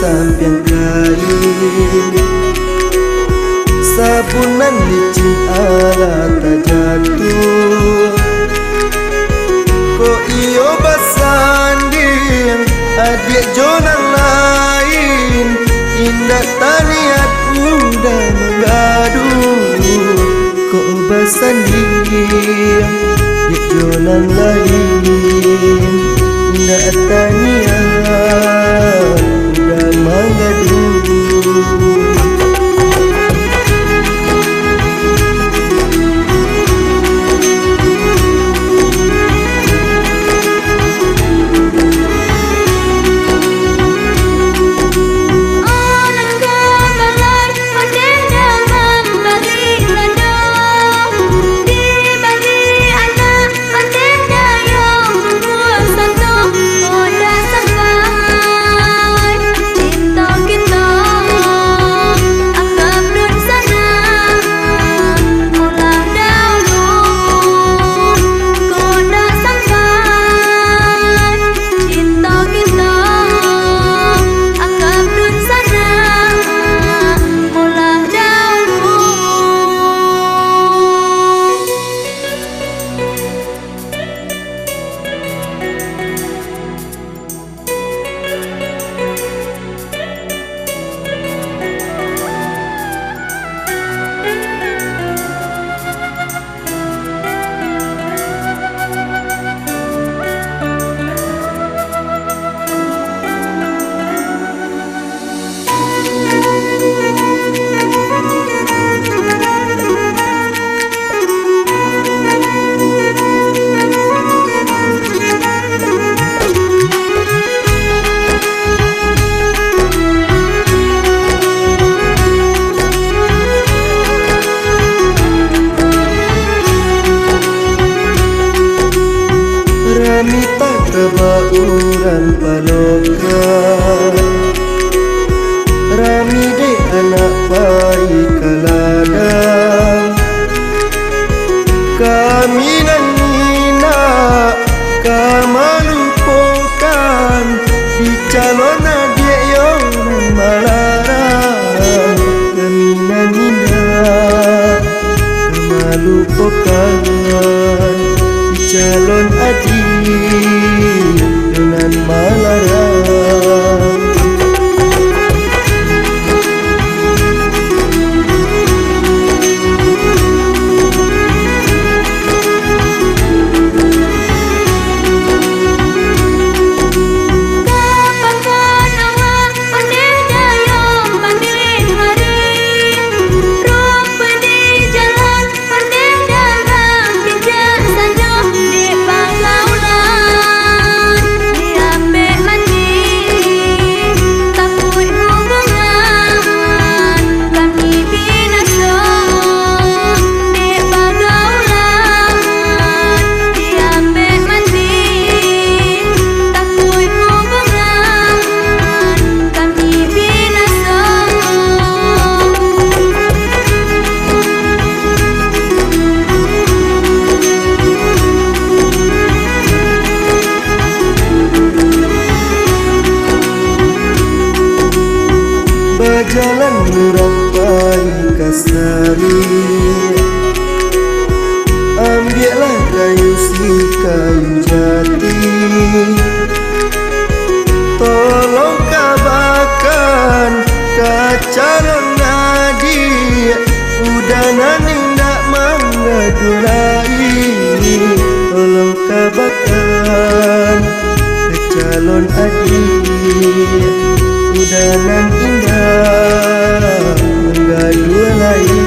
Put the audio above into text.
sampian kain, sabunan licin ala tak jatuh. Ko iyo basanding adik jonang lain, indah taniat muda menggaduh. Ko basanding adik jonang lain, indah taniat muda menggaduh. Rami tak kebauran paloka, Rami dek anak baik kaladang. Kami nangina kamalupokan di calon adik yang malarang. Kami nangina kamalupokan di calon adik dengan malarang. Jalan merapai kasari, ambillah kayu si kayu jati. Tolong kabarkan kacalon adik, udanan indak menggadulai. Tolong kabarkan kacalon adik, udanan indah menggaduh lain.